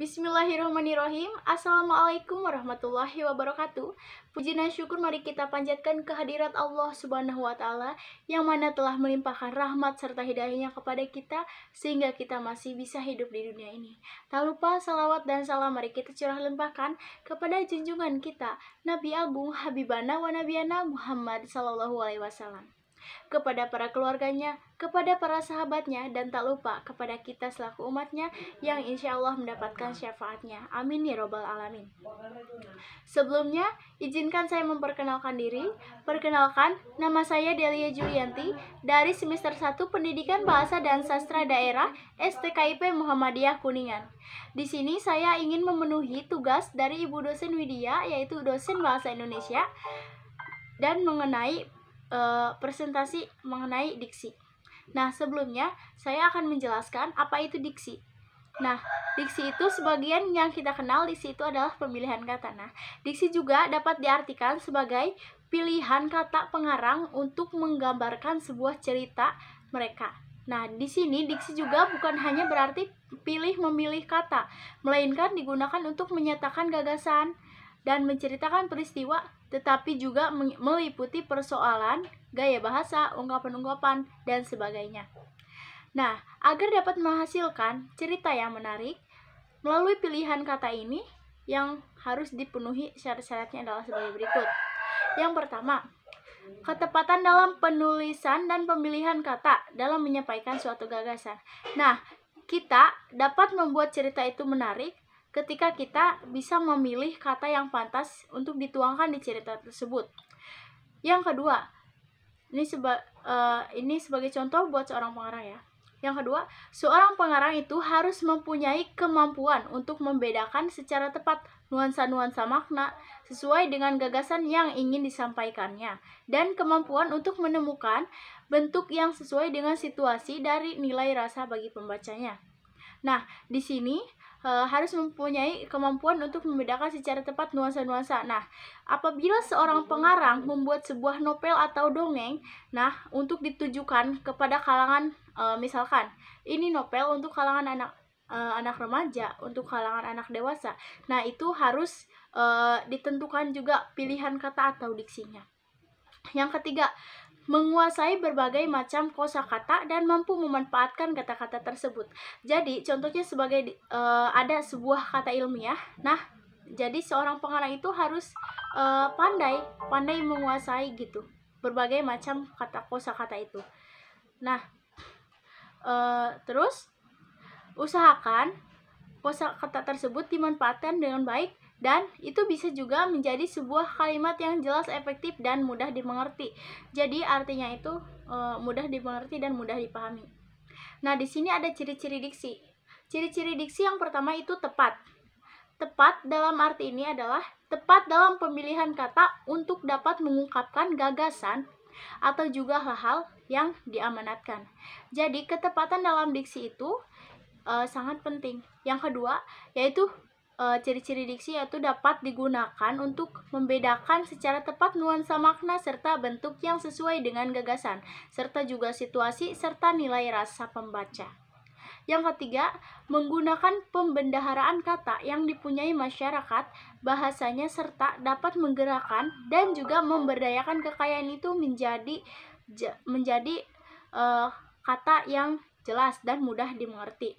Bismillahirrahmanirrahim. Assalamualaikum warahmatullahi wabarakatuh. Puji dan syukur mari kita panjatkan kehadirat Allah Subhanahu wa Ta'ala, yang mana telah melimpahkan rahmat serta hidayahnya kepada kita sehingga kita masih bisa hidup di dunia ini. Tak lupa salawat dan salam mari kita curah limpahkan kepada junjungan kita Nabi Agung Habibana wa Nabiyana Muhammad Sallallahu Alaihi Wasallam, kepada para keluarganya, kepada para sahabatnya, dan tak lupa kepada kita selaku umatnya yang insya Allah mendapatkan syafaatnya. Amin ya robbal alamin. Sebelumnya, izinkan saya memperkenalkan diri. Perkenalkan, nama saya Delia Julianti dari semester 1 Pendidikan Bahasa dan Sastra Daerah STKIP Muhammadiyah Kuningan. Di sini saya ingin memenuhi tugas dari Ibu dosen Widya, yaitu dosen Bahasa Indonesia, dan mengenai presentasi mengenai diksi. Nah, sebelumnya saya akan menjelaskan apa itu diksi. Nah, diksi itu sebagian yang kita kenal, diksi itu adalah pemilihan kata. Nah, diksi juga dapat diartikan sebagai pilihan kata pengarang untuk menggambarkan sebuah cerita mereka. Nah, di sini diksi juga bukan hanya berarti memilih kata, melainkan digunakan untuk menyatakan gagasan dan menceritakan peristiwa, tetapi juga meliputi persoalan, gaya bahasa, ungkapan-ungkapan, dan sebagainya. Nah, agar dapat menghasilkan cerita yang menarik, melalui pilihan kata ini yang harus dipenuhi syarat-syaratnya adalah sebagai berikut. Yang pertama, ketepatan dalam penulisan dan pemilihan kata dalam menyampaikan suatu gagasan. Nah, kita dapat membuat cerita itu menarik ketika kita bisa memilih kata yang pantas untuk dituangkan di cerita tersebut. Yang kedua, ini sebagai contoh buat seorang pengarang ya. Yang kedua, seorang pengarang itu harus mempunyai kemampuan untuk membedakan secara tepat nuansa-nuansa makna sesuai dengan gagasan yang ingin disampaikannya, dan kemampuan untuk menemukan bentuk yang sesuai dengan situasi dari nilai rasa bagi pembacanya. Nah, di sini harus mempunyai kemampuan untuk membedakan secara tepat nuansa-nuansa. Nah, apabila seorang pengarang membuat sebuah novel atau dongeng, nah, untuk ditujukan kepada kalangan, misalkan ini novel untuk kalangan anak remaja, untuk kalangan anak dewasa. Nah, itu harus ditentukan juga pilihan kata atau diksinya. Yang ketiga, menguasai berbagai macam kosakata dan mampu memanfaatkan kata-kata tersebut. Jadi, contohnya sebagai ada sebuah kata ilmiah. Nah, jadi seorang pengarang itu harus pandai menguasai gitu berbagai macam kosakata itu. Nah, terus usahakan kosakata tersebut dimanfaatkan dengan baik, dan itu bisa juga menjadi sebuah kalimat yang jelas, efektif, dan mudah dimengerti. Jadi artinya itu mudah dimengerti dan mudah dipahami. Nah, di sini ada ciri-ciri diksi. Ciri-ciri diksi yang pertama itu tepat. Tepat dalam arti ini adalah tepat dalam pemilihan kata untuk dapat mengungkapkan gagasan atau juga hal-hal yang diamanatkan. Jadi ketepatan dalam diksi itu sangat penting. Yang kedua yaitu ciri-ciri diksi yaitu dapat digunakan untuk membedakan secara tepat nuansa makna serta bentuk yang sesuai dengan gagasan, serta juga situasi serta nilai rasa pembaca. Yang ketiga, menggunakan pembendaharaan kata yang dipunyai masyarakat bahasanya serta dapat menggerakkan dan juga memberdayakan kekayaan itu menjadi kata yang jelas dan mudah dimengerti.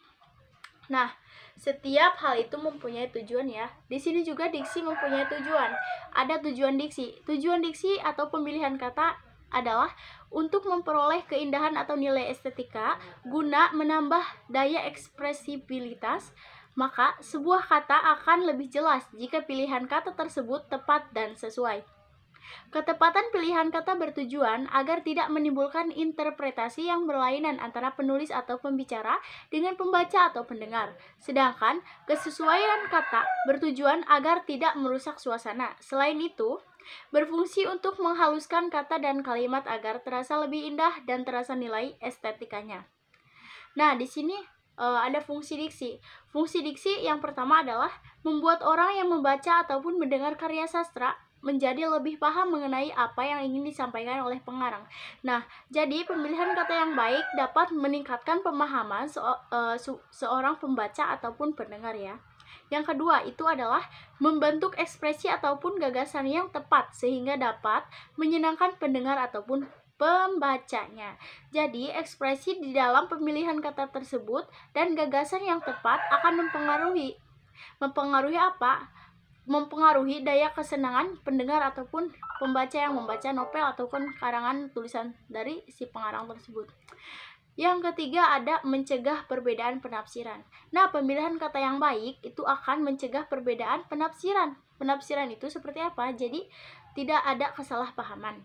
Nah, setiap hal itu mempunyai tujuan ya. Di sini juga diksi mempunyai tujuan. Ada tujuan diksi. Tujuan diksi atau pemilihan kata adalah untuk memperoleh keindahan atau nilai estetika guna menambah daya ekspresibilitas. Maka sebuah kata akan lebih jelas jika pilihan kata tersebut tepat dan sesuai. Ketepatan pilihan kata bertujuan agar tidak menimbulkan interpretasi yang berlainan antara penulis atau pembicara dengan pembaca atau pendengar. Sedangkan kesesuaian kata bertujuan agar tidak merusak suasana. Selain itu, berfungsi untuk menghaluskan kata dan kalimat agar terasa lebih indah dan terasa nilai estetikanya. Nah, di sini ada fungsi diksi. Fungsi diksi yang pertama adalah membuat orang yang membaca ataupun mendengar karya sastra menjadi lebih paham mengenai apa yang ingin disampaikan oleh pengarang. Nah, jadi pemilihan kata yang baik dapat meningkatkan pemahaman seorang pembaca ataupun pendengar ya. Yang kedua itu adalah membentuk ekspresi ataupun gagasan yang tepat sehingga dapat menyenangkan pendengar ataupun pembacanya. Jadi, ekspresi di dalam pemilihan kata tersebut dan gagasan yang tepat akan mempengaruhi apa? Mempengaruhi daya kesenangan pendengar ataupun pembaca yang membaca novel ataupun karangan tulisan dari si pengarang tersebut. Yang ketiga ada mencegah perbedaan penafsiran. Nah, pemilihan kata yang baik itu akan mencegah perbedaan penafsiran. Penafsiran itu seperti apa? Jadi, tidak ada kesalahpahaman.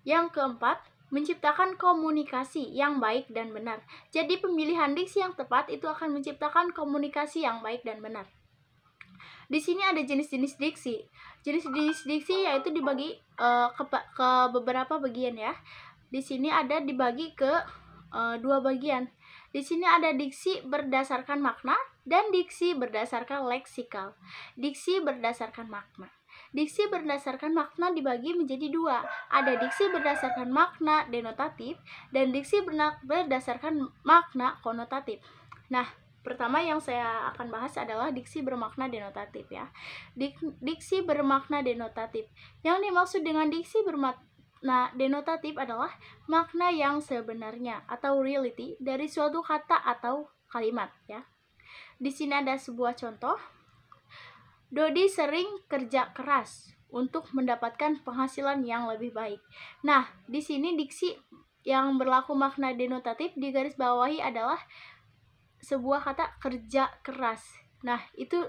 Yang keempat, menciptakan komunikasi yang baik dan benar. Jadi pemilihan diksi yang tepat itu akan menciptakan komunikasi yang baik dan benar. Di sini ada jenis-jenis diksi. Jenis-jenis diksi yaitu dibagi ke beberapa bagian ya. Di sini ada dibagi ke 2 bagian. Di sini ada diksi berdasarkan makna dan diksi berdasarkan leksikal. Diksi berdasarkan makna. Diksi berdasarkan makna dibagi menjadi 2. Ada diksi berdasarkan makna denotatif dan diksi berdasarkan makna konotatif. Nah, pertama yang saya akan bahas adalah diksi bermakna denotatif ya. Diksi bermakna denotatif. Yang dimaksud dengan diksi bermakna denotatif adalah makna yang sebenarnya atau reality dari suatu kata atau kalimat ya. Di sini ada sebuah contoh. Dodi sering kerja keras untuk mendapatkan penghasilan yang lebih baik. Nah, di sini diksi yang berlaku makna denotatif di garis bawahi adalah sebuah kata kerja keras. Nah, itu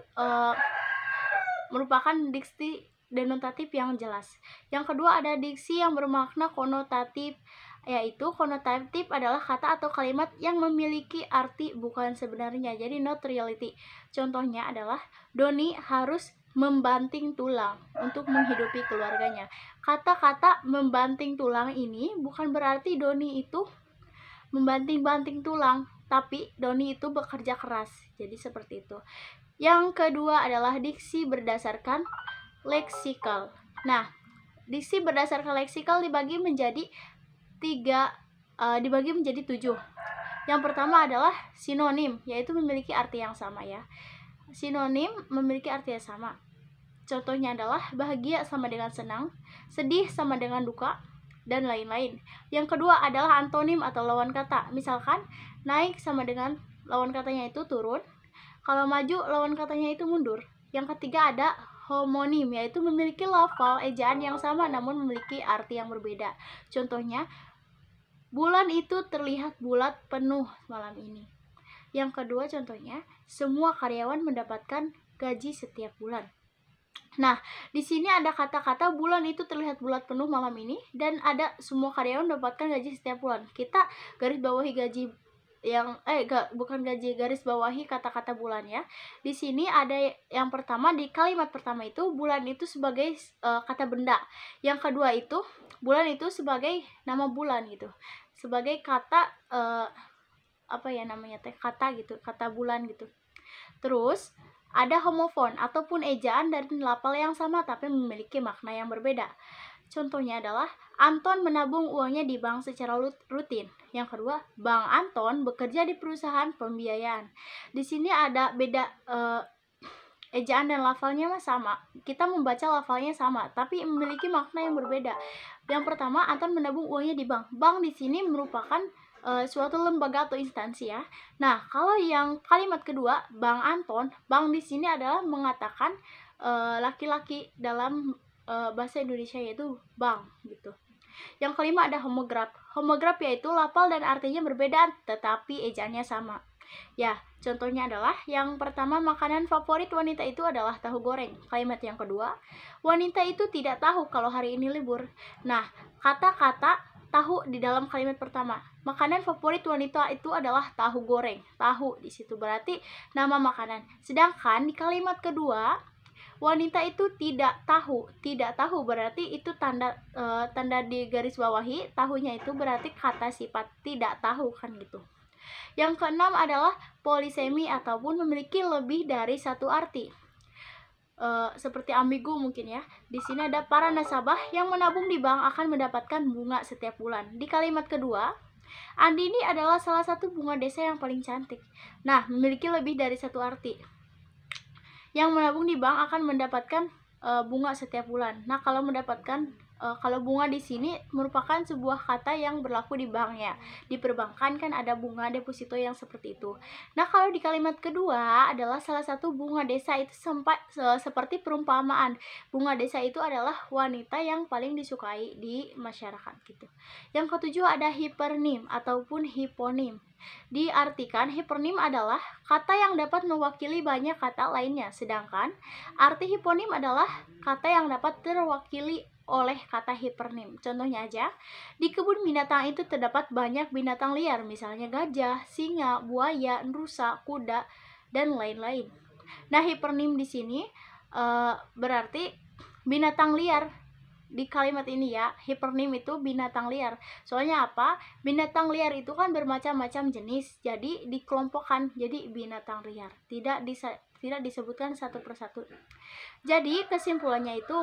merupakan diksi denotatif yang jelas. Yang kedua ada diksi yang bermakna konotatif, yaitu konotatif adalah kata atau kalimat yang memiliki arti bukan sebenarnya, jadi not reality. Contohnya adalah Doni harus membanting tulang untuk menghidupi keluarganya. Kata-kata membanting tulang ini bukan berarti Doni itu membanting-banting tulang, tapi Doni itu bekerja keras. Jadi seperti itu. Yang kedua adalah diksi berdasarkan leksikal. Nah, diksi berdasarkan leksikal dibagi menjadi 7. Yang pertama adalah sinonim, yaitu memiliki arti yang sama ya. Sinonim memiliki arti yang sama. Contohnya adalah bahagia sama dengan senang, sedih sama dengan duka, dan lain-lain. Yang kedua adalah antonim atau lawan kata. Misalkan naik sama dengan lawan katanya itu turun, kalau maju lawan katanya itu mundur. Yang ketiga ada homonim, yaitu memiliki lafal ejaan yang sama namun memiliki arti yang berbeda. Contohnya, bulan itu terlihat bulat penuh malam ini. Yang kedua contohnya, semua karyawan mendapatkan gaji setiap bulan. Nah, di sini ada kata-kata bulan itu terlihat bulat penuh malam ini dan ada semua karyawan mendapatkan gaji setiap bulan. Kita garis bawahi gaji yang garis bawahi kata-kata bulan ya. Di sini ada yang pertama, di kalimat pertama itu bulan itu sebagai kata benda. Yang kedua itu bulan itu sebagai nama bulan gitu. Sebagai kata kata gitu, kata bulan gitu. Terus ada homofon ataupun ejaan dari lafal yang sama tapi memiliki makna yang berbeda. Contohnya adalah Anton menabung uangnya di bank secara rutin. Yang kedua, Bang Anton bekerja di perusahaan pembiayaan. Di sini ada beda ejaan dan lafalnya sama. Kita membaca lafalnya sama, tapi memiliki makna yang berbeda. Yang pertama, Anton menabung uangnya di bank. Bank di sini merupakan suatu lembaga atau instansi ya. Nah, kalau yang kalimat kedua, Bang Anton, Bang di sini adalah mengatakan laki-laki dalam bahasa Indonesia yaitu bang gitu. Yang kelima ada homograf. Homograf yaitu lafal dan artinya berbeda tetapi ejaannya sama. Ya, contohnya adalah yang pertama, makanan favorit wanita itu adalah tahu goreng. Kalimat yang kedua, wanita itu tidak tahu kalau hari ini libur. Nah, kata-kata tahu di dalam kalimat pertama. Makanan favorit wanita itu adalah tahu goreng. Tahu di situ berarti nama makanan. Sedangkan di kalimat kedua, wanita itu tidak tahu. Tidak tahu berarti itu tanda di garis bawahi, tahunya itu berarti kata sifat, tidak tahu kan gitu. Yang keenam adalah polisemi ataupun memiliki lebih dari satu arti. Seperti ambigu mungkin ya. Di sini ada para nasabah yang menabung di bank akan mendapatkan bunga setiap bulan. Di kalimat kedua, Andini adalah salah satu bunga desa yang paling cantik. Nah, memiliki lebih dari satu arti. Yang menabung di bank akan mendapatkan bunga setiap bulan. Nah, kalau bunga di sini merupakan sebuah kata yang berlaku di bank ya. Di perbankan kan ada bunga deposito yang seperti itu. Nah, kalau di kalimat kedua adalah salah satu bunga desa itu seperti perumpamaan. Bunga desa itu adalah wanita yang paling disukai di masyarakat gitu. Yang ketujuh ada hipernim ataupun hiponim. Diartikan hipernim adalah kata yang dapat mewakili banyak kata lainnya, sedangkan arti hiponim adalah kata yang dapat terwakili oleh kata hipernim. Contohnya aja, di kebun binatang itu terdapat banyak binatang liar, misalnya gajah, singa, buaya, rusa, kuda, dan lain-lain. Nah, hipernim di sini berarti binatang liar. Di kalimat ini ya, hipernim itu binatang liar. Soalnya apa? Binatang liar itu kan bermacam-macam jenis, jadi dikelompokkan jadi binatang liar. Tidak disebutkan satu persatu. Jadi kesimpulannya itu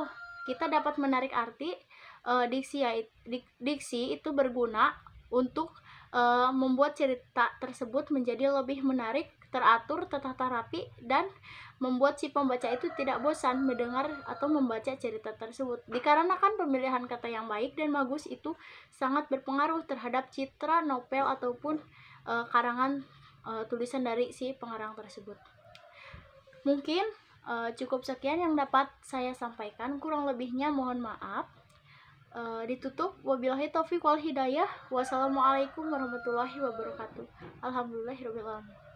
kita dapat menarik arti diksi itu berguna untuk membuat cerita tersebut menjadi lebih menarik, teratur, tertata rapi, dan membuat si pembaca itu tidak bosan mendengar atau membaca cerita tersebut. Dikarenakan pemilihan kata yang baik dan bagus itu sangat berpengaruh terhadap citra novel ataupun karangan tulisan dari si pengarang tersebut. Mungkin cukup sekian yang dapat saya sampaikan, kurang lebihnya mohon maaf. Ditutup, wabillahi taufiq wal hidayah. Wassalamualaikum warahmatullahi wabarakatuh. Alhamdulillahirabbil alamin.